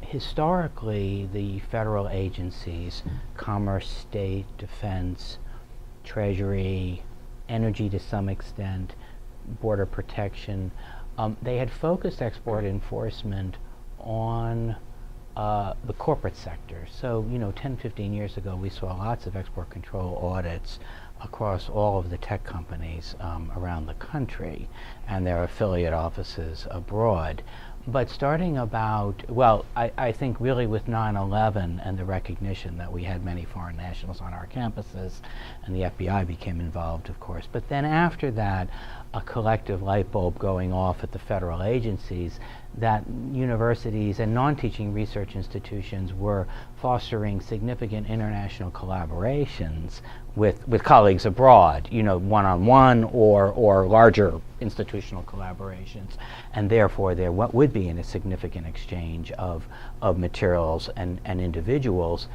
Historically, the federal agencies, Commerce, State, Defense, Treasury, Energy to some extent, Border Protection, they had focused export enforcement on the corporate sector. So, 10, 15 years ago, we saw lots of export control audits across all of the tech companies around the country and their affiliate offices abroad. But starting about, I think really with 9/11 and the recognition that we had many foreign nationals on our campuses, and the FBI became involved, of course. But then after that, a collective light bulb going off at the federal agencies that universities and non-teaching research institutions were fostering significant international collaborations with colleagues abroad, one-on-one or larger institutional collaborations, and therefore there would be a significant exchange of materials and individuals.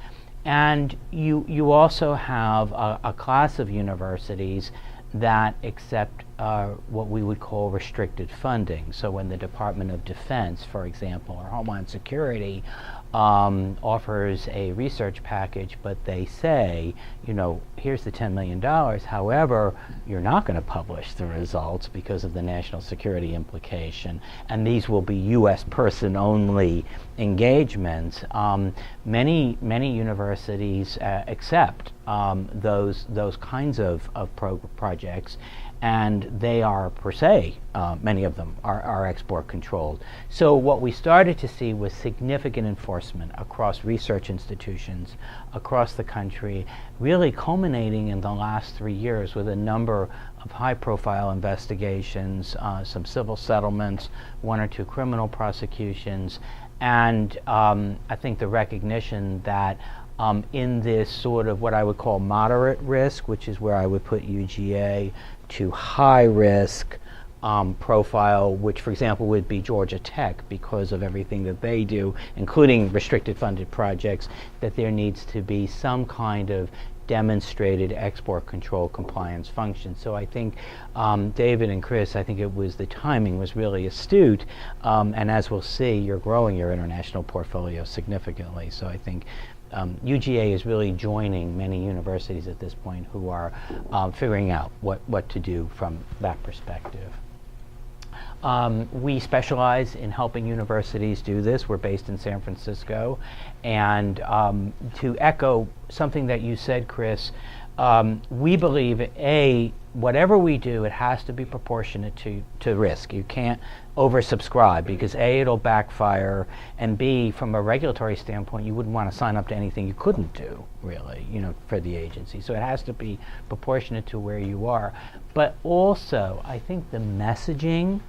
And you also have a class of universities that accept what we would call restricted funding. So when the Department of Defense, for example, or Homeland Security offers a research package, but they say, here's the $10 million, however, you're not going to publish the results because of the national security implication, and these will be U.S. person-only engagements. Many universities accept those kinds of projects, and they are per se, many of them are export controlled. So what we started to see was significant enforcement across research institutions across the country, really culminating in the last 3 years with a number of high-profile investigations, some civil settlements, 1 or 2 criminal prosecutions, and I think the recognition that in this sort of what I would call moderate risk, which is where I would put UGA, to high risk profile, which for example would be Georgia Tech because of everything that they do, including restricted funded projects, that there needs to be some kind of demonstrated export control compliance function. So I think David and Chris, I think the timing was really astute, and as we'll see, you're growing your international portfolio significantly. So I think UGA is really joining many universities at this point who are figuring out what to do from that perspective. We specialize in helping universities do this. We're based in San Francisco. And to echo something that you said, Chris, we believe, whatever we do, it has to be proportionate to risk. You can't oversubscribe because it'll backfire, and B, from a regulatory standpoint, you wouldn't want to sign up to anything you couldn't do, really, for the agency. So it has to be proportionate to where you are. But also, I think the messaging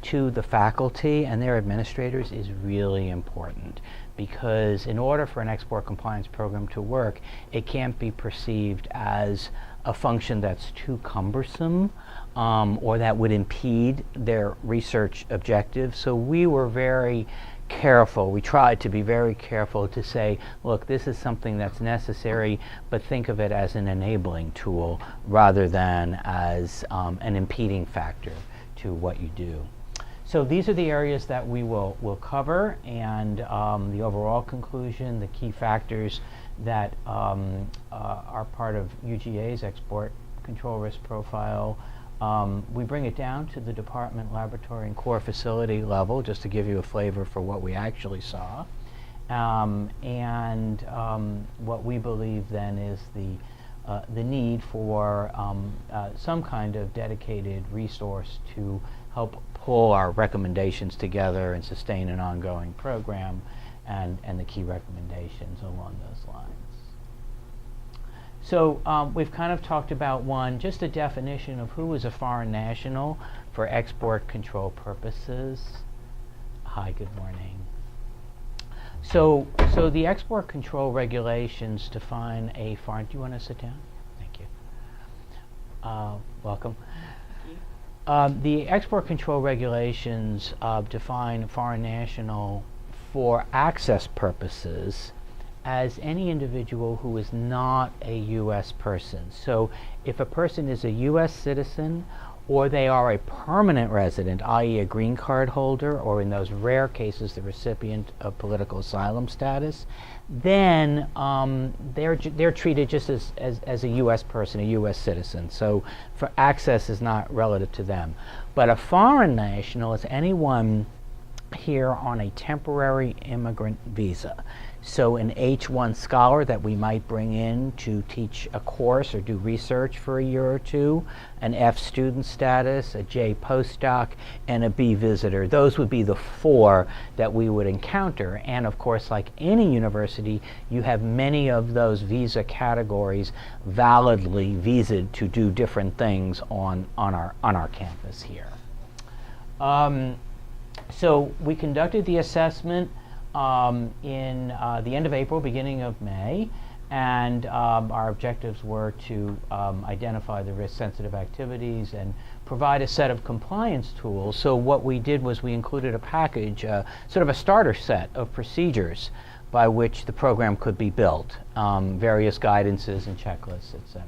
to the faculty and their administrators is really important, because in order for an export compliance program to work, it can't be perceived as a function that's too cumbersome or that would impede their research objectives. So we were very careful. We tried to be very careful to say, look, this is something that's necessary, but think of it as an enabling tool rather than as an impeding factor to what you do. So these are the areas that we will cover, and the overall conclusion, the key factors that are part of UGA's export control risk profile. We bring it down to the department, laboratory, and core facility level, just to give you a flavor for what we actually saw. And what we believe then is the need for some kind of dedicated resource to help pull our recommendations together and sustain an ongoing program, and the key recommendations along those lines. So we've kind of talked about just a definition of who is a foreign national for export control purposes. Hi, good morning. So the export control regulations define a foreign, do you want to sit down? Thank you. Welcome. The export control regulations define foreign national for access purposes as any individual who is not a U.S. person. So if a person is a U.S. citizen or they are a permanent resident, i.e. a green card holder, or in those rare cases the recipient of political asylum status, then they're treated just as a U.S. person, a U.S. citizen. So for access is not relative to them. But a foreign national is anyone here on a temporary immigrant visa. So an H1 scholar that we might bring in to teach a course or do research for a year or two, an F student status, a J postdoc, and a B visitor. Those would be the four that we would encounter. And of course, like any university, you have many of those visa categories validly visaed to do different things on our campus here. So we conducted the assessment in the end of April, beginning of May, and our objectives were to identify the risk-sensitive activities and provide a set of compliance tools. So what we did was we included a package, sort of a starter set of procedures by which the program could be built, various guidances and checklists, etc.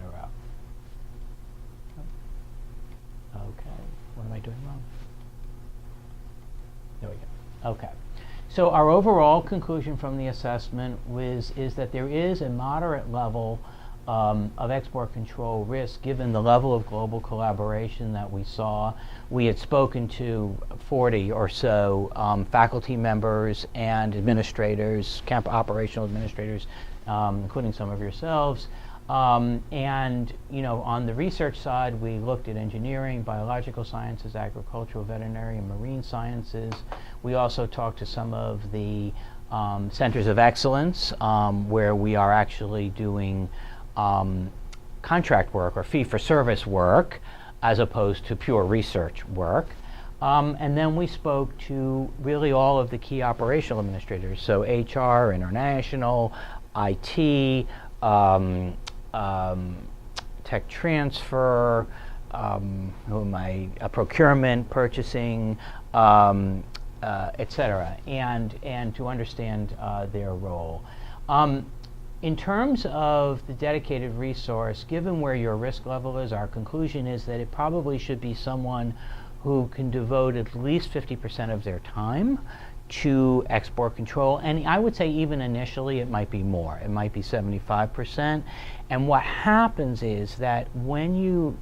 Okay, what am I doing wrong? There we go. Okay. So our overall conclusion from the assessment is that there is a moderate level of export control risk given the level of global collaboration that we saw. We had spoken to 40 or so faculty members and administrators, camp operational administrators, including some of yourselves. And on the research side, we looked at engineering, biological sciences, agricultural, veterinary, and marine sciences. We also talked to some of the centers of excellence where we are actually doing contract work or fee-for-service work as opposed to pure research work. And then we spoke to really all of the key operational administrators, so HR, international, IT, tech transfer, procurement, purchasing, etc., and to understand their role. In terms of the dedicated resource, given where your risk level is, our conclusion is that it probably should be someone who can devote at least 50% of their time to export control, and I would say even initially it might be more. It might be 75%. And what happens is that when you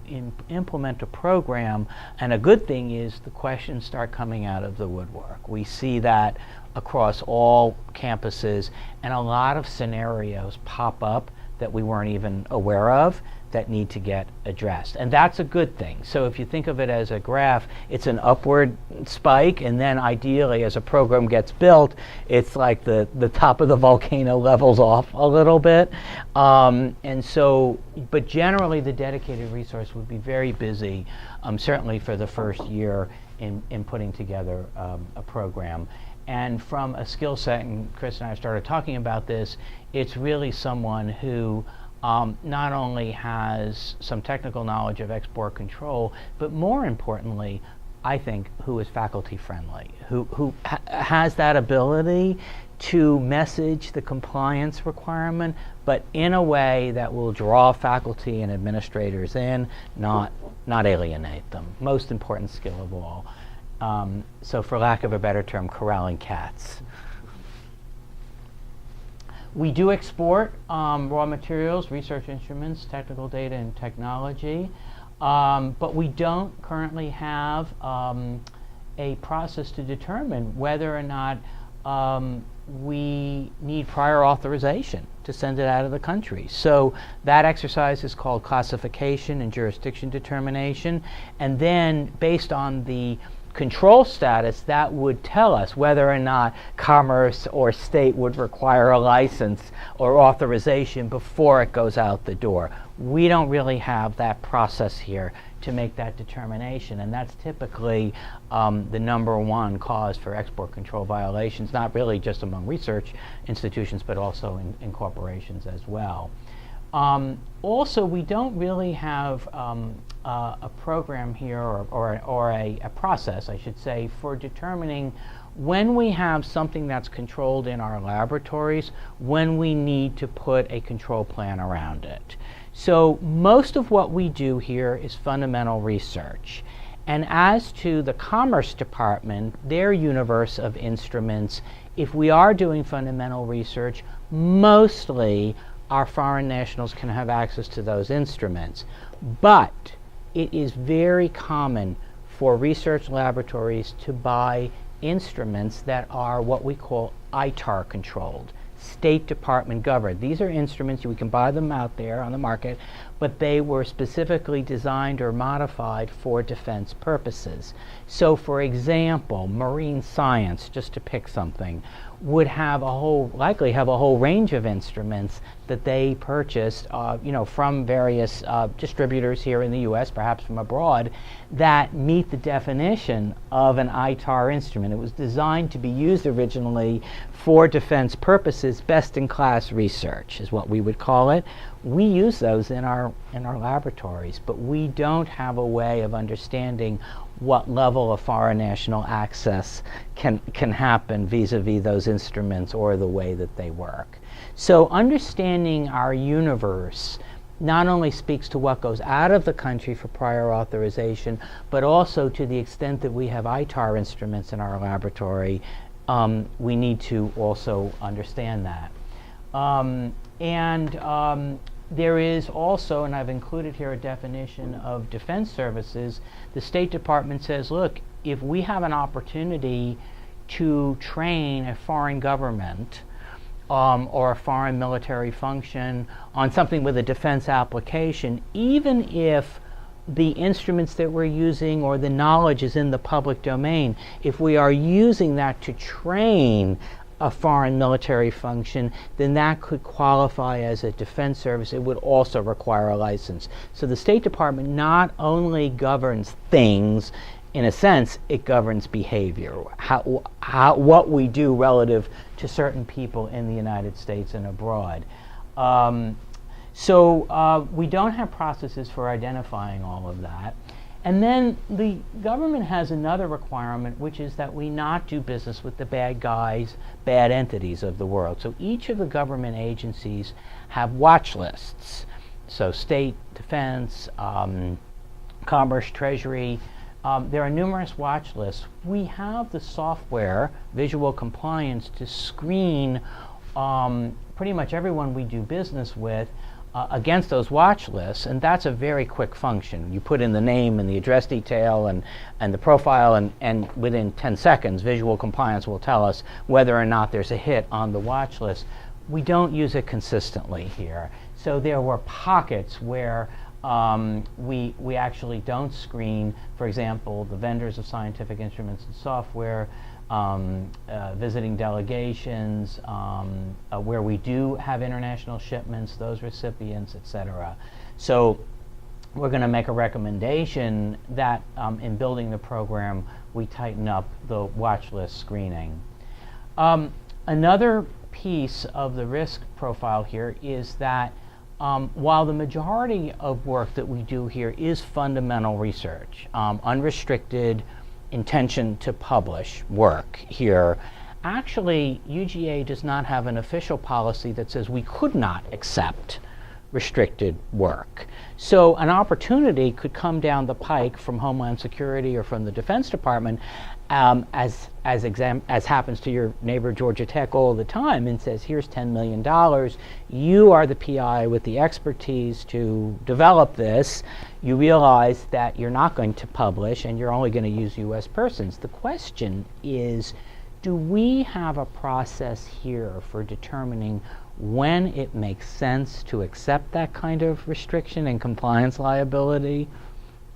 implement a program, and a good thing is the questions start coming out of the woodwork. We see that across all campuses, and a lot of scenarios pop up that we weren't even aware of that need to get addressed. And that's a good thing. So if you think of it as a graph, it's an upward spike, and then ideally as a program gets built, it's like the top of the volcano levels off a little bit. And so, but generally the dedicated resource would be very busy, certainly for the first year in putting together a program. And from a skill set, and Chris and I have started talking about this, it's really someone who not only has some technical knowledge of export control, but more importantly, I think, who is faculty friendly, who has that ability to message the compliance requirement, but in a way that will draw faculty and administrators in, not alienate them. Most important skill of all. So for lack of a better term, corralling cats. We do export raw materials, research instruments, technical data, and technology, but we don't currently have a process to determine whether or not we need prior authorization to send it out of the country. So that exercise is called classification and jurisdiction determination, and then based on the control status, that would tell us whether or not commerce or state would require a license or authorization before it goes out the door. We don't really have that process here to make that determination, and that's typically the number one cause for export control violations, not really just among research institutions, but also in corporations as well. Also, we don't really have a program here or a process, I should say, for determining when we have something that's controlled in our laboratories, when we need to put a control plan around it. So most of what we do here is fundamental research. And as to the Commerce Department, their universe of instruments, if we are doing fundamental research, mostly our foreign nationals can have access to those instruments. But it is very common for research laboratories to buy instruments that are what we call ITAR controlled, State Department governed. These are instruments, we can buy them out there on the market, but they were specifically designed or modified for defense purposes. So for example, marine science, just to pick something, would have likely have a whole range of instruments that they purchased from various distributors here in the US, perhaps from abroad, that meet the definition of an ITAR instrument. It was designed to be used originally for defense purposes. Best-in-class research is what we would call it. We use those in our laboratories, but we don't have a way of understanding what level of foreign national access can happen vis-a-vis those instruments or the way that they work. So understanding our universe not only speaks to what goes out of the country for prior authorization, but also to the extent that we have ITAR instruments in our laboratory, we need to also understand that. There is also, and I've included here a definition of defense services, the State Department says, look, if we have an opportunity to train a foreign government or a foreign military function on something with a defense application, even if the instruments that we're using or the knowledge is in the public domain, if we are using that to train a foreign military function, then that could qualify as a defense service. It would also require a license. So the State Department not only governs things, in a sense, it governs behavior, what we do relative to certain people in the United States and abroad. So we don't have processes for identifying all of that. And then the government has another requirement, which is that we not do business with the bad guys, bad entities of the world. So each of the government agencies have watch lists. So state, defense, commerce, treasury. There are numerous watch lists. We have the software, visual compliance, to screen pretty much everyone we do business with against those watch lists, and that's a very quick function. You put in the name and the address detail and the profile, and within 10 seconds, visual compliance will tell us whether or not there's a hit on the watch list. We don't use it consistently here. So there were pockets where we actually don't screen, for example, the vendors of scientific instruments and software, visiting delegations, where we do have international shipments, those recipients, etc. So we're going to make a recommendation that in building the program, we tighten up the watch list screening. Another piece of the risk profile here is that while the majority of work that we do here is fundamental research, unrestricted intention to publish work here, actually UGA does not have an official policy that says we could not accept restricted work. So an opportunity could come down the pike from Homeland Security or from the Defense Department, as happens to your neighbor Georgia Tech all the time, and says, here's $10 million, you are the PI with the expertise to develop this, you realize that you're not going to publish and you're only going to use US persons. The question is, do we have a process here for determining when it makes sense to accept that kind of restriction and compliance liability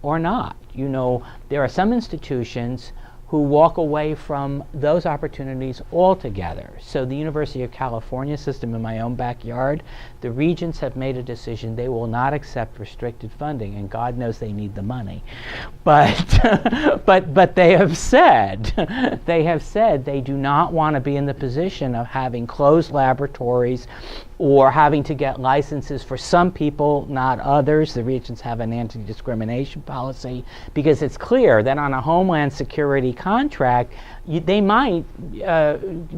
or not? You know, there are some institutions who walk away from those opportunities altogether. So the University of California system in my own backyard, the regents have made a decision they will not accept restricted funding, and God knows they need the money. But but they have said they do not want to be in the position of having closed laboratories or having to get licenses for some people, not others. The regents have an anti-discrimination policy because it's clear that on a Homeland Security contract,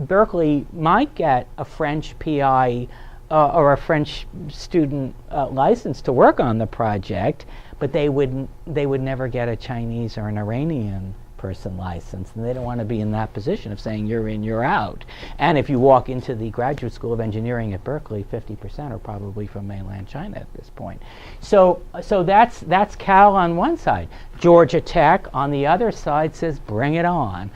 Berkeley might get a French PI or a French student license to work on the project, but they would never get a Chinese or an Iranian person license, and they don't want to be in that position of saying you're in, you're out. And if you walk into the Graduate School of Engineering at Berkeley, 50% are probably from mainland China at this point. So that's Cal on one side. Georgia Tech on the other side says bring it on.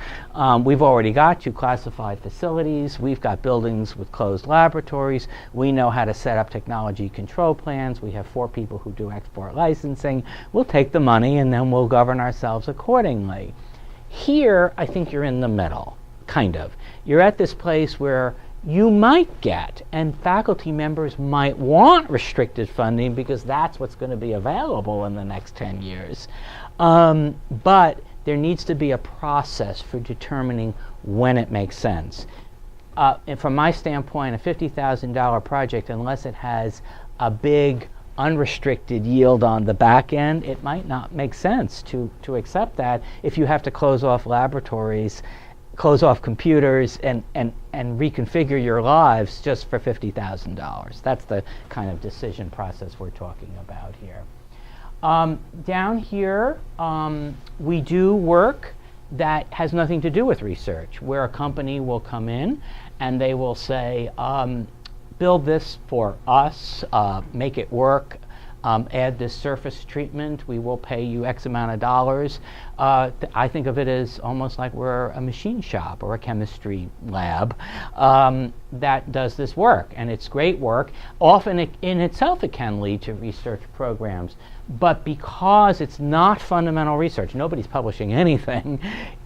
We've already got 2 classified facilities. We've got buildings with closed laboratories. We know how to set up technology control plans. We have 4 people who do export licensing. We'll take the money and then we'll govern ourselves accordingly. Here, I think you're in the middle, kind of. You're at this place where you might get, and faculty members might want restricted funding because that's what's going to be available in the next 10 years. But there needs to be a process for determining when it makes sense. And from my standpoint, a $50,000 project, unless it has a big unrestricted yield on the back end, it might not make sense to accept that if you have to close off laboratories, close off computers, and reconfigure your lives just for $50,000. That's the kind of decision process we're talking about here. Down here, we do work that has nothing to do with research, where a company will come in and they will say, build this for us, make it work, add this surface treatment, we will pay you X amount of dollars. I think of it as almost like we're a machine shop or a chemistry lab that does this work, and it's great work. Often in itself it can lead to research programs, but because it's not fundamental research, nobody's publishing anything,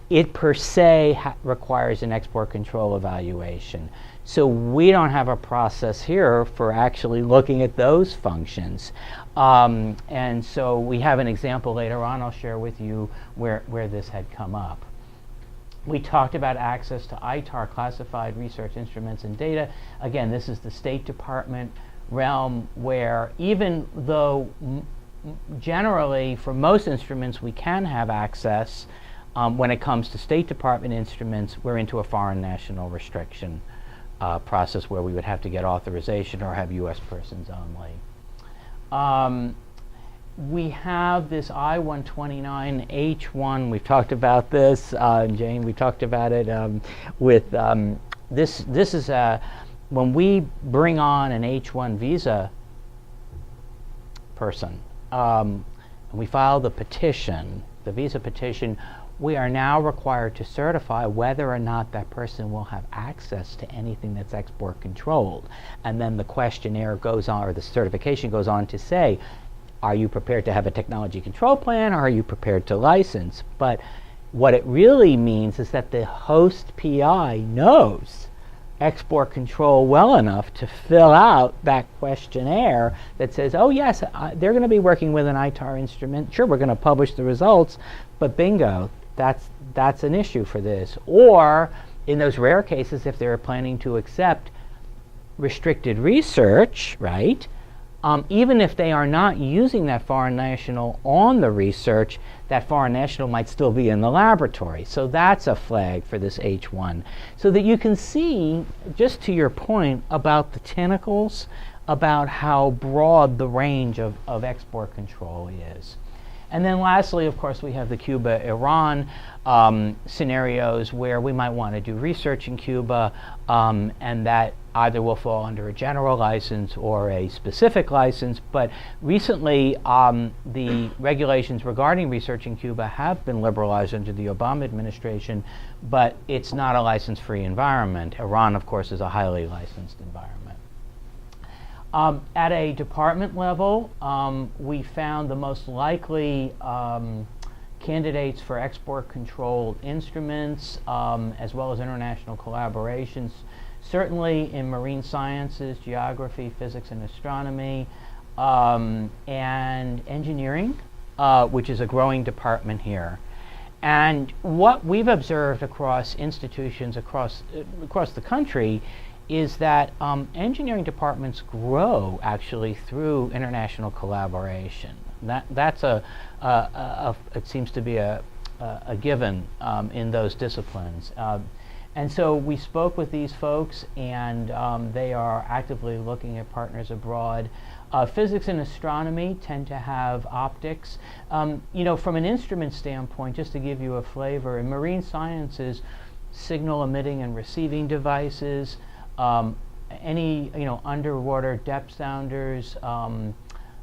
it per se requires an export control evaluation. So we don't have a process here for actually looking at those functions. And so we have an example later on I'll share with you where this had come up. We talked about access to ITAR, classified research instruments and data. Again, this is the State Department realm where even though generally for most instruments we can have access, when it comes to State Department instruments, we're into a foreign national restriction process where we would have to get authorization or have U.S. persons only. We have this I-129H1. We've talked about this, Jane. We talked about it with this. This is when we bring on an H1 visa person, and we file the petition, the visa petition. We are now required to certify whether or not that person will have access to anything that's export controlled. And then the questionnaire goes on, or the certification goes on to say, are you prepared to have a technology control plan, or are you prepared to license? But what it really means is that the host PI knows export control well enough to fill out that questionnaire that says, oh yes, they're going to be working with an ITAR instrument. Sure, we're going to publish the results, but bingo, that's an issue for this. Or in those rare cases, if they're planning to accept restricted research, right, even if they are not using that foreign national on the research, that foreign national might still be in the laboratory. So that's a flag for this H1. So that you can see, just to your point about the tentacles, about how broad the range of export control is. And then lastly, of course, we have the Cuba Iran scenarios where we might want to do research in Cuba, and that either will fall under a general license or a specific license. But recently, the regulations regarding research in Cuba have been liberalized under the Obama administration, but it's not a license-free environment. Iran, of course, is a highly licensed environment. At a department level, we found the most likely candidates for export-controlled instruments, as well as international collaborations, certainly in marine sciences, geography, physics, and astronomy, and engineering, which is a growing department here. And what we've observed across institutions across the country is that engineering departments grow actually through international collaboration. That's it seems to be a given in those disciplines. And so we spoke with these folks, and they are actively looking at partners abroad. Physics and astronomy tend to have optics. From an instrument standpoint, just to give you a flavor, in marine sciences, signal emitting and receiving devices, any underwater depth sounders,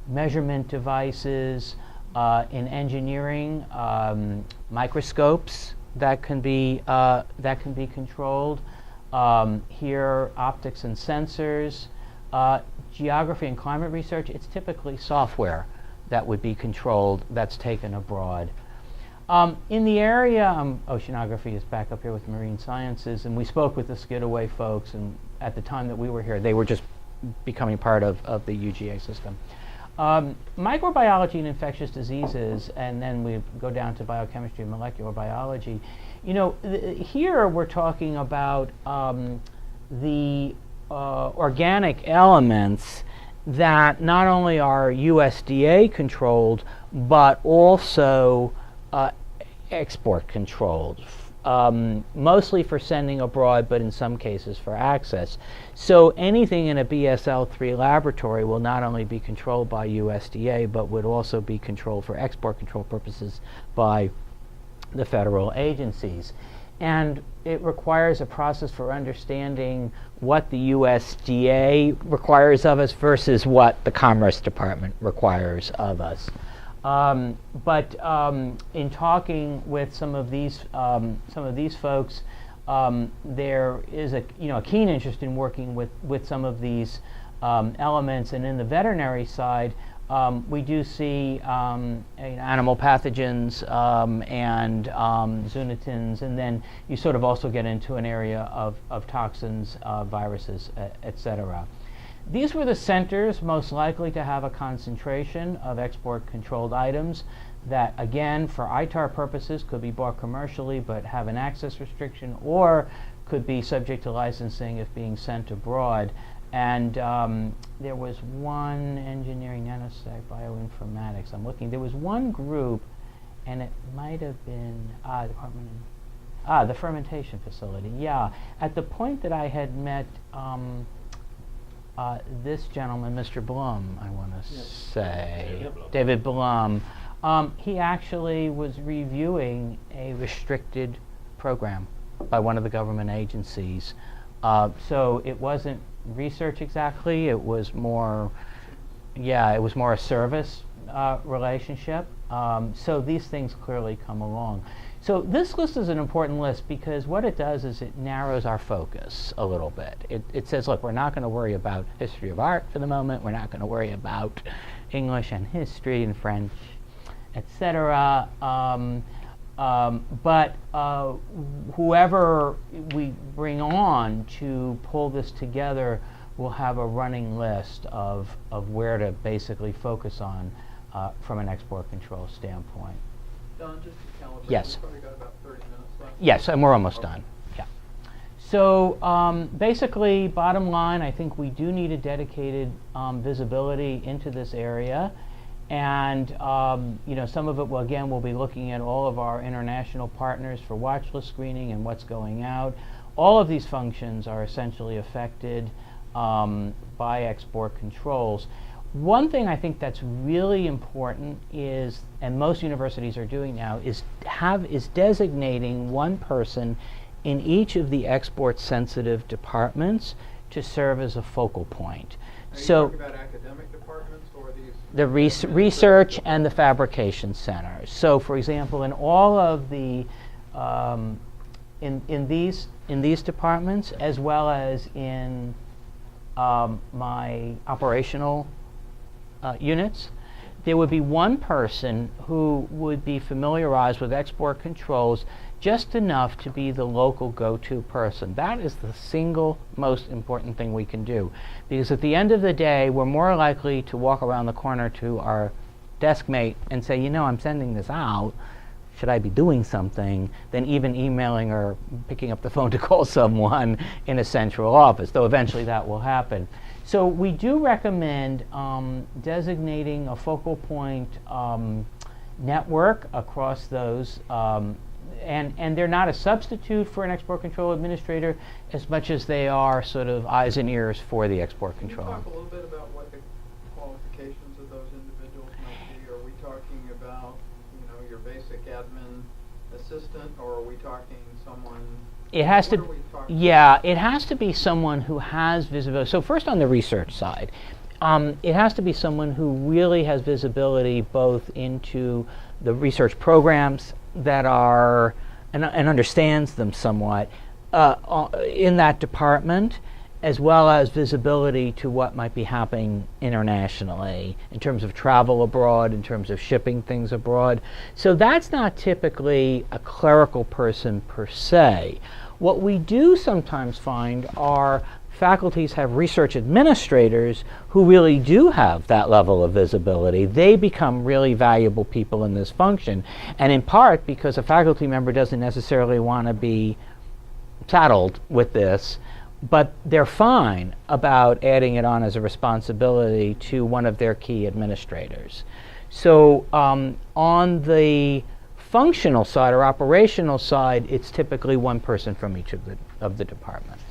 measurement devices, in engineering, microscopes that can be controlled. Here, optics and sensors. Geography and climate research, it's typically software that would be controlled, that's taken abroad. In the area, oceanography is back up here with marine sciences, and we spoke with the Skidaway folks, and at the time that we were here, they were just becoming part of the UGA system. Microbiology and infectious diseases, and then we go down to biochemistry and molecular biology. Here we're talking about the organic elements that not only are USDA controlled, but also export controlled, mostly for sending abroad, but in some cases for access. So anything in a BSL-3 laboratory will not only be controlled by USDA, but would also be controlled for export control purposes by the federal agencies. And it requires a process for understanding what the USDA requires of us versus what the Commerce Department requires of us. But in talking with some of these folks, there is a keen interest in working with some of these elements. And in the veterinary side, we do see animal pathogens and zoonotins, and then you sort of also get into an area of toxins, viruses, etc. These were the centers most likely to have a concentration of export-controlled items that, again, for ITAR purposes, could be bought commercially but have an access restriction, or could be subject to licensing if being sent abroad. And there was one engineering, nanosec, bioinformatics. I'm looking. There was one group, and it might have been the fermentation facility. Yeah, at the point that I had met this gentleman, Mr. Blum, I want to say, David Blum. He actually was reviewing a restricted program by one of the government agencies. So it wasn't research exactly, it was more a service relationship. So these things clearly come along. So this list is an important list because what it does is it narrows our focus a little bit. It says, look, we're not going to worry about history of art for the moment, we're not going to worry about English and history and French, etc. But whoever we bring on to pull this together will have a running list of where to basically focus on from an export control standpoint. Don, just to calibrate, yes. we've probably got about 30 minutes left. Yes, and we're almost done. Yeah. So basically, bottom line, I think we do need a dedicated visibility into this area. And some of it, we'll be looking at all of our international partners for watchlist screening and what's going out. All of these functions are essentially affected by export controls. One thing I think that's really important is, and most universities are doing now, is designating one person in each of the export-sensitive departments to serve as a focal point. Are you So talking about academic departments or these? the research and the fabrication centers. So, for example, in all of the in these departments, as well as in my operational units, there would be one person who would be familiarized with export controls just enough to be the local go-to person. That is the single most important thing we can do, because at the end of the day, we're more likely to walk around the corner to our desk mate and say, I'm sending this out, should I be doing something, than even emailing or picking up the phone to call someone in a central office, though eventually that will happen. So we do recommend designating a focal point network across those and they're not a substitute for an export control administrator as much as they are sort of eyes and ears for the export Can you control. talk a little bit about what the qualifications of those individuals might be? Are we talking about, your basic admin assistant, or are we talking someone? It has what to, are we talking yeah, it has to be someone who has visibility. So first on the research side, it has to be someone who really has visibility both into the research programs that are, and understands them somewhat in that department, as well as visibility to what might be happening internationally in terms of travel abroad, in terms of shipping things abroad. So that's not typically a clerical person per se. What we do sometimes find are faculties have research administrators who really do have that level of visibility. They become really valuable people in this function, and in part because a faculty member doesn't necessarily want to be saddled with this, but they're fine about adding it on as a responsibility to one of their key administrators. So on the functional side or operational side, it's typically one person from each of the departments.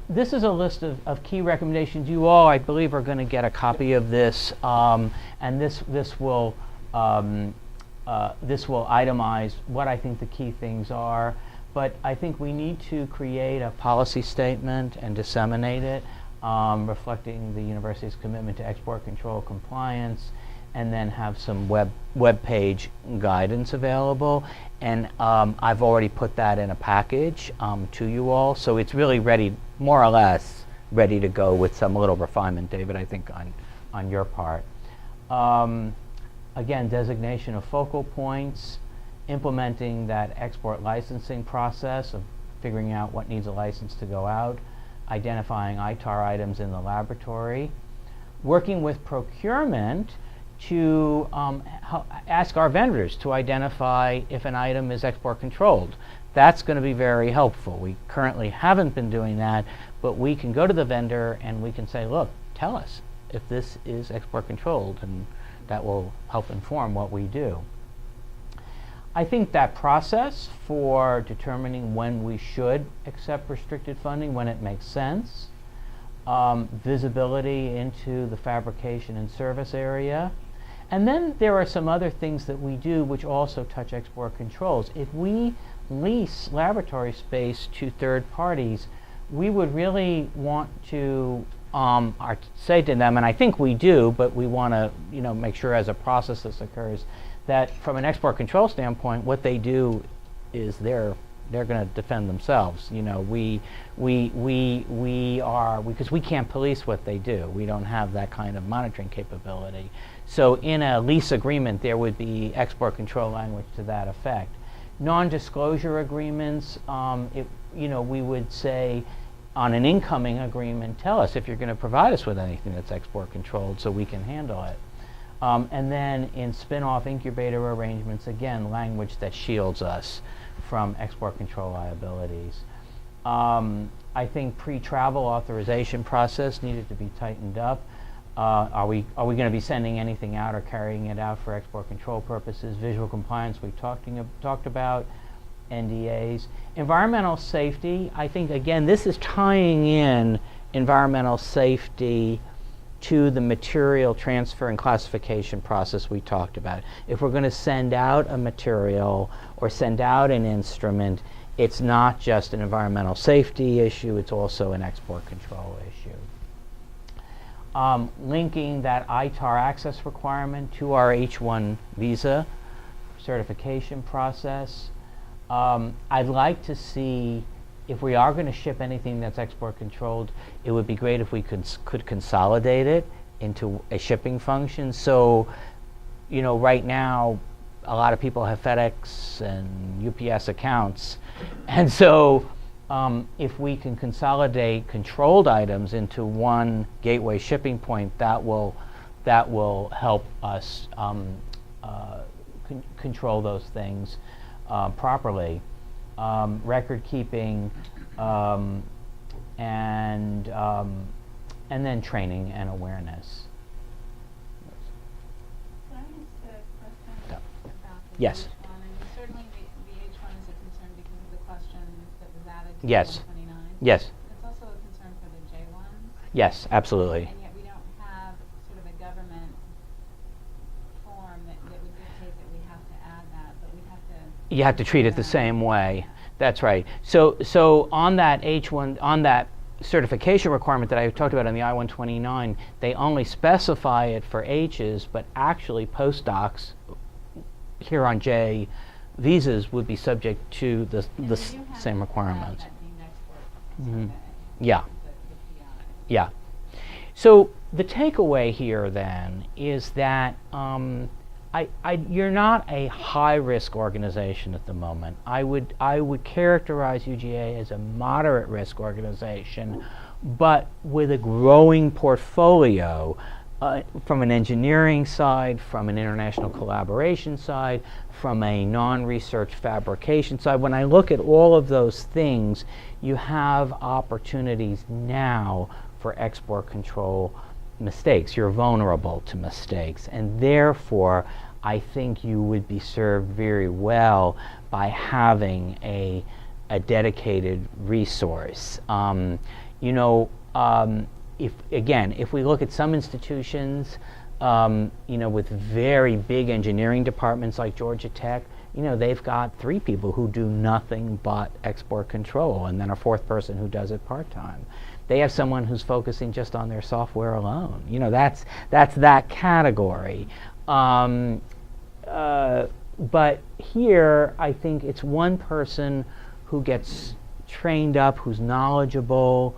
This is a list of key recommendations. You all, I believe, are going to get a copy of this, and this will itemize what I think the key things are. But I think we need to create a policy statement and disseminate it, reflecting the university's commitment to export control compliance, and then have some web page guidance available. And I've already put that in a package to you all, so it's really ready, more or less ready to go with some little refinement, David, I think on your part. Again, designation of focal points, implementing that export licensing process of figuring out what needs a license to go out, identifying ITAR items in the laboratory, working with procurement to ask our vendors to identify if an item is export controlled. That's going to be very helpful. We currently haven't been doing that, but we can go to the vendor and we can say, look, tell us if this is export controlled, and that will help inform what we do. I think that process for determining when we should accept restricted funding, when it makes sense, visibility into the fabrication and service area, and then there are some other things that we do which also touch export controls. If we lease laboratory space to third parties, we would really want to say to them, and I think we do, but we want to make sure as a process this occurs, that from an export control standpoint, what they do is they're going to defend themselves. We are, because we can't police what they do. We don't have that kind of monitoring capability. So in a lease agreement, there would be export control language to that effect. Non-disclosure agreements, we would say on an incoming agreement, tell us if you're going to provide us with anything that's export controlled so we can handle it. And then in spin-off incubator arrangements, again, language that shields us from export control liabilities. I think pre-travel authorization process needed to be tightened up. Are we going to be sending anything out or carrying it out for export control purposes? Visual compliance we talked about. NDAs. Environmental safety, I think, again, this is tying in environmental safety to the material transfer and classification process we talked about. If we're going to send out a material or send out an instrument, it's not just an environmental safety issue, it's also an export control issue. Linking that ITAR access requirement to our H-1 visa certification process. I'd like to see, if we are going to ship anything that's export controlled, it would be great if we could consolidate it into a shipping function. So, right now, a lot of people have FedEx and UPS accounts, and so if we can consolidate controlled items into one gateway shipping point, that will help us control those things properly. Record keeping, and then training and awareness. Can I ask a question Yes. H1, and certainly the H1 is a concern because of the question that was added to Yes. 129. Yes. It's also a concern for the J1. Yes, absolutely. And yet we don't have sort of a government form that would dictate that we have to add that, but we have to. You have to treat it the same way. That's right. So on that H1, on that certification requirement that I talked about in the I-129, they only specify it for H's, but actually postdocs here on J visas would be subject to the same requirements. Mm-hmm. Yeah. Yeah. So the takeaway here then is that you're not a high-risk organization at the moment. I would characterize UGA as a moderate-risk organization, but with a growing portfolio from an engineering side, from an international collaboration side, from a non-research fabrication side. When I look at all of those things, you have opportunities now for export control mistakes. You're vulnerable to mistakes, and therefore I think you would be served very well by having a dedicated resource. If we look at some institutions, with very big engineering departments like Georgia Tech, they've got 3 people who do nothing but export control, and then a 4th person who does it part-time. They have someone who's focusing just on their software alone. That's that category. But here, I think it's one person who gets trained up, who's knowledgeable,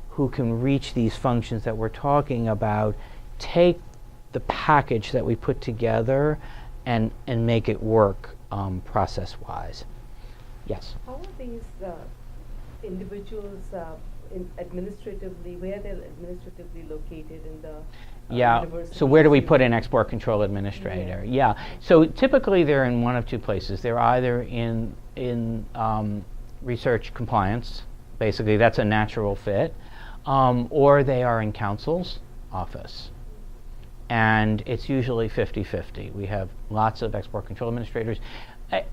who can reach these functions that we're talking about, take the package that we put together and make it work process-wise. Yes? How are these individuals administratively, where they're administratively located in the university? So where do we put in export control administrator? Yeah. So typically they're in one of 2 places. They're either in research compliance, basically that's a natural fit, or they are in counsel's office. And it's usually 50-50. We have lots of export control administrators.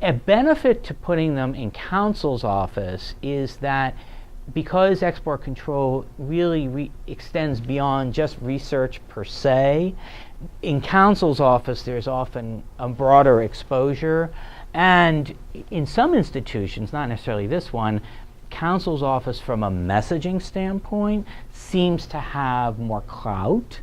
A benefit to putting them in counsel's office is that because export control really extends beyond just research per se, in counsel's office there's often a broader exposure, and in some institutions, not necessarily this one, counsel's office from a messaging standpoint seems to have more clout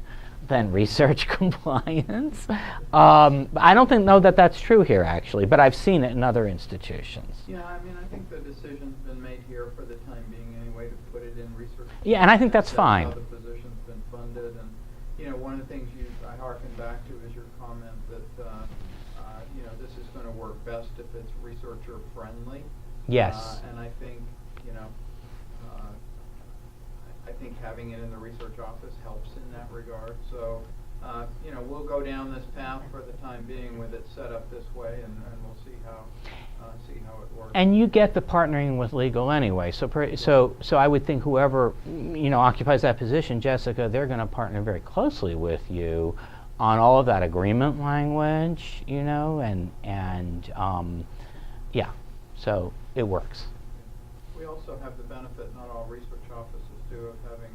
than research compliance. I don't know that that's true here actually, but I've seen it in other institutions. Yeah, I think the decision's been made here for the time being anyway to put it in research. Yeah, and I think that's fine. How the position's been funded, and one of the things I harken back to is your comment that this is going to work best if it's researcher friendly. Yes. And I think having it in the research office helps in that regard. So, we'll go down this path for the time being with it set up this way, and we'll see how it works. And you get the partnering with legal anyway. So I would think whoever occupies that position, Jessica, they're going to partner very closely with you on all of that agreement language, so it works. We also have the benefit, not all research offices do, of having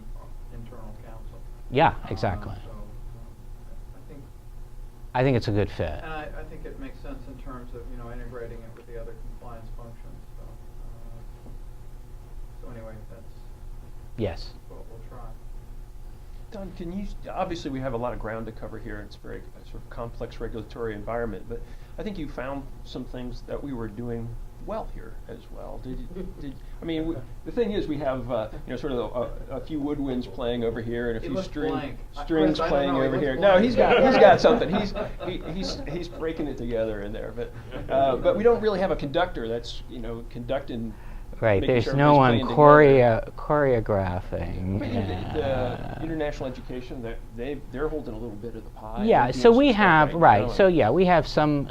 internal counsel. Yeah, exactly. I think it's a good fit. And I think it makes sense in terms of integrating it with the other compliance functions. So anyway, that's what we'll try. Don, obviously we have a lot of ground to cover here. It's a very sort of complex regulatory environment, but I think you found some things that we were doing well here as well. The thing is, we have sort of a few woodwinds playing over here and a few strings playing over here. No, he's got something. He's breaking it together in there. But we don't really have a conductor that's conducting. Right. There's sure no one choreographing. But international education, they're holding a little bit of the pie. Yeah. So we have we have some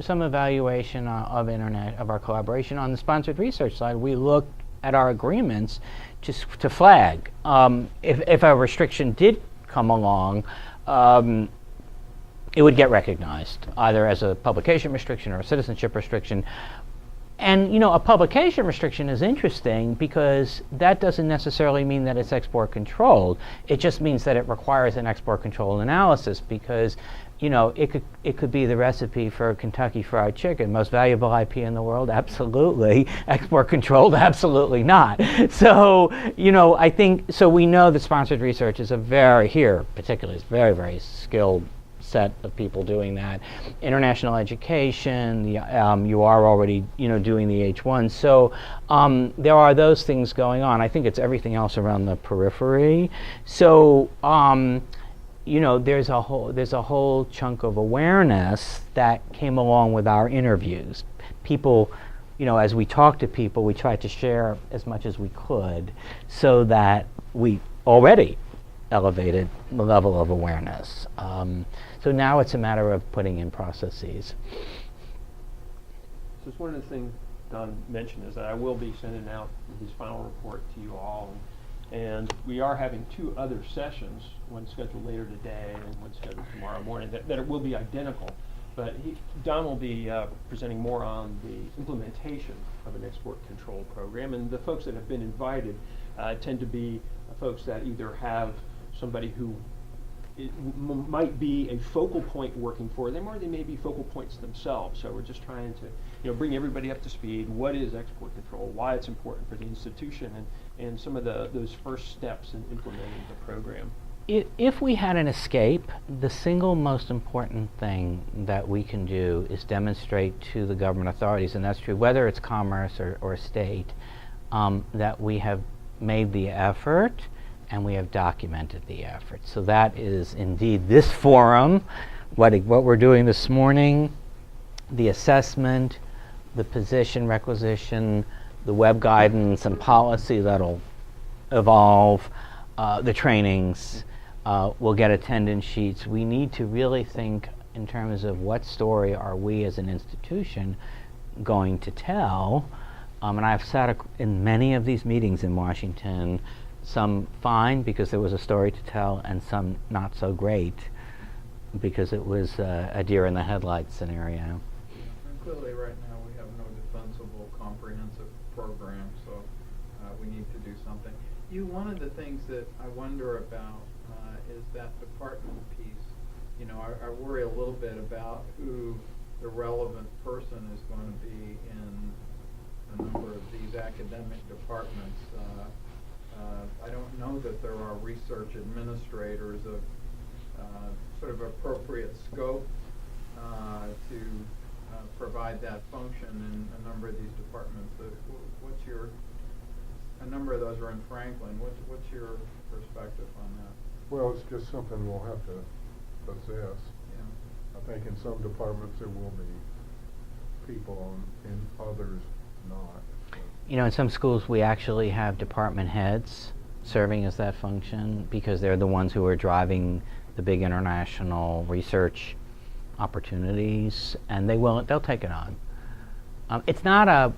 evaluation of our collaboration on the sponsored research side. We look at our agreements just to flag if a restriction did come along. it would get recognized either as a publication restriction or a citizenship restriction. And a publication restriction is interesting because that doesn't necessarily mean that it's export controlled. It just means that it requires an export control analysis because it could be the recipe for Kentucky Fried Chicken. Most valuable IP in the world? Absolutely. Export controlled? Absolutely not. So, I think, so we know that sponsored research is particularly very, very skilled set of people doing that. International education, you are already, doing the H1. So there are those things going on. I think it's everything else around the periphery. So, there's a whole chunk of awareness that came along with our interviews. People, as we talked to people, we tried to share as much as we could so that we already elevated the level of awareness. So now it's a matter of putting in processes. So it's one of the things Don mentioned is that I will be sending out his final report to you all. And we are having 2 other sessions, one scheduled later today and one scheduled tomorrow morning, that it will be identical. But Don will be presenting more on the implementation of an export control program. And the folks that have been invited tend to be folks that either have somebody who might be a focal point working for them, or they may be focal points themselves. So we're just trying to bring everybody up to speed. What is export control? Why it's important for the institution, and some of those first steps in implementing the program. If we had an escape, the single most important thing that we can do is demonstrate to the government authorities, and that's true whether it's commerce or state, that we have made the effort and we have documented the effort. So that is indeed this forum, what we're doing this morning, the assessment, the position requisition, the web guidance and policy that'll evolve, the trainings, we'll get attendance sheets. We need to really think in terms of what story are we as an institution going to tell. And I've sat in many of these meetings in Washington, some fine because there was a story to tell, and some not so great because it was a deer in the headlights scenario. And clearly right now we have no defensible comprehensive program, so we need to do something. One of the things that I wonder about is that department piece. I worry a little bit about who the relevant person is going to be in a number of these academic departments. I don't know that there are research administrators of sort of appropriate scope to provide that function in a number of these departments. A number of those are in Franklin. What's your perspective on that? Well, it's just something we'll have to assess. Yeah. I think in some departments there will be people in others not. In some schools we actually have department heads serving as that function because they're the ones who are driving the big international research opportunities, and they'll take it on. It's not a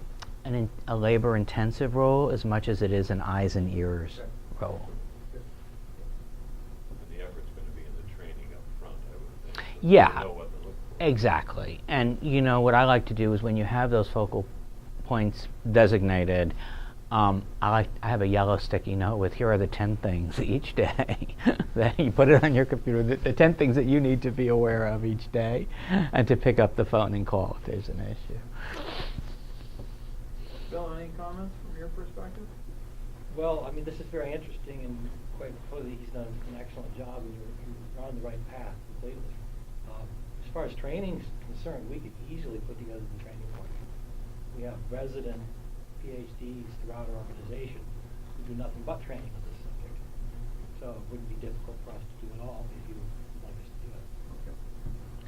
labor-intensive role as much as it is an eyes and ears role. And the effort's going to be in the training up front, I would think. So Yeah, they know what to look for. exactly. And what I like to do is when you have those focal points designated, I have a yellow sticky note with here are the 10 things each day. Then you put it on your computer, the 10 things that you need to be aware of each day, and to pick up the phone and call if there's an issue. Bill, any comments from your perspective? Well, this is very interesting, and quite clearly he's done an excellent job, and you're on the right path completely. As far as training is concerned, we could easily put together the training for you. We have resident PhDs throughout our organization who do nothing but training on this subject. So it wouldn't be difficult for us to do it all if you would like us to do it. Okay.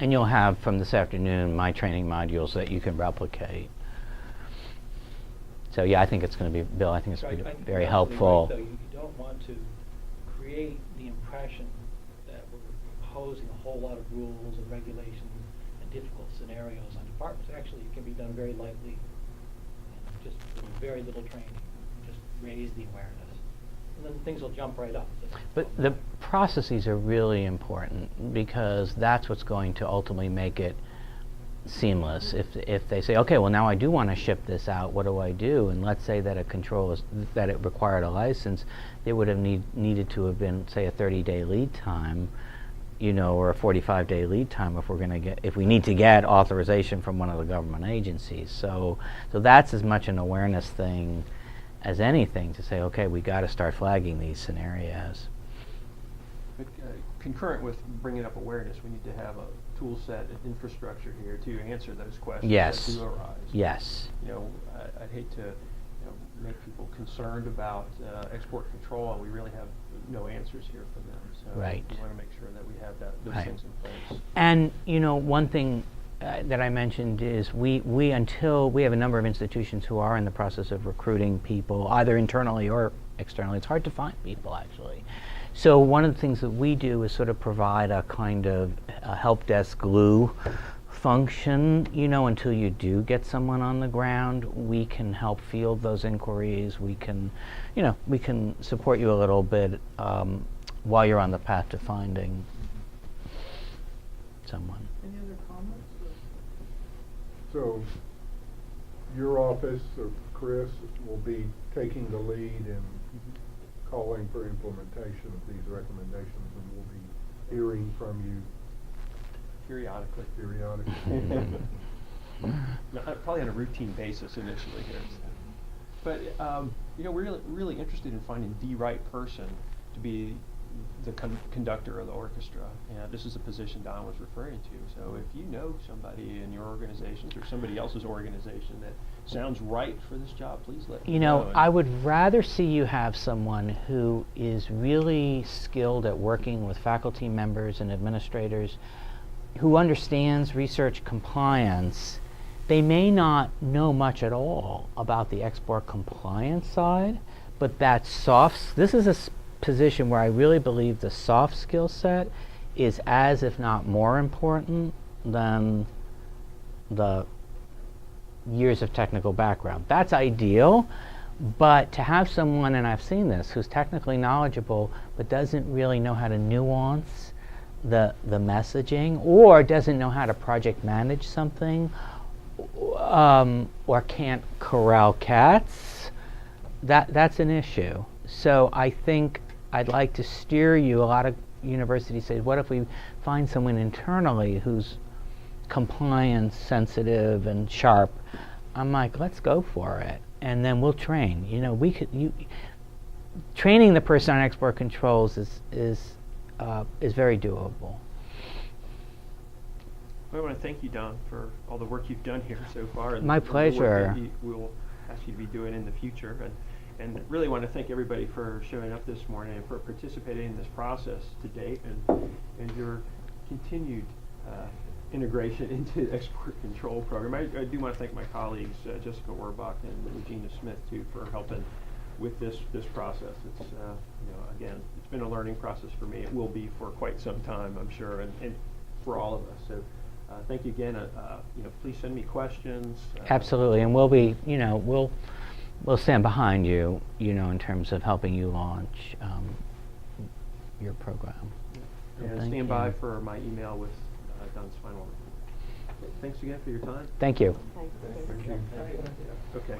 And you'll have from this afternoon my training modules that you can replicate. So yeah, I think it's going to be, Bill, I think it's going to be very helpful. Right, though, you don't want to create the impression that we're imposing a whole lot of rules and regulations and difficult scenarios on departments. Actually, it can be done very lightly, and just with very little training, just raise the awareness. and then things will jump right up. But the processes are really important because that's what's going to ultimately make it seamless. If they say, okay, well now I do want to ship this out, what do I do? And let's say that that it required a license, there would have needed to have been, say, a 30-day lead time, or a 45-day lead time if we need to get authorization from one of the government agencies. So that's as much an awareness thing as anything to say, okay, we got to start flagging these scenarios. But, concurrent with bringing up awareness, we need to have a tool set and infrastructure here to answer those questions Yes. that do arise. Yes. I'd hate to make people concerned about export control, and we really have no answers here from them. So Right. we want to make sure that we have those Right. things in place. And one thing that I mentioned is we have a number of institutions who are in the process of recruiting people, either internally or externally. It's hard to find people, actually. So one of the things that we do is sort of provide a kind of a help desk glue function, until you do get someone on the ground. We can help field those inquiries. We can support you a little bit while you're on the path to finding someone. Any other comments? So, your office, or Chris, will be taking the lead in calling for implementation of these recommendations, and we'll be hearing from you Periodically. periodically. Probably on a routine basis initially here. But we're really interested in finding the right person to be the conductor of the orchestra. And this is the position Don was referring to. So if you know somebody in your organizations or somebody else's organization that sounds right for this job, please let me know. I would rather see you have someone who is really skilled at working with faculty members and administrators, who understands research compliance. They may not know much at all about the export compliance side, but that this is a position where I really believe the soft skill set is as, if not more important than the years of technical background. That's ideal, but to have someone, and I've seen this, who's technically knowledgeable but doesn't really know how to nuance the messaging, or doesn't know how to project manage something, or can't corral cats, that's an issue. So I think I'd like to steer you. A lot of universities say, what if we find someone internally who's compliance sensitive and sharp? I'm like, let's go for it, and then we'll train. Training the person on export controls is very doable. I want to thank you, Don, for all the work you've done here so far. And My the work pleasure. that we'll ask you to be doing in the future. And really want to thank everybody for showing up this morning and for participating in this process to date, and your continued integration into the export control program. I do want to thank my colleagues, Jessica Orbach and Regina Smith, too, for helping with this process. It's again, it's been a learning process for me. It will be for quite some time, I'm sure, and for all of us. So thank you again. Please send me questions. Absolutely, and we'll stand behind you, in terms of helping you launch your program. And Thank stand by you. for my email with Don's final report. Thanks again for your time. Thank you. Thanks. Thank you. Okay.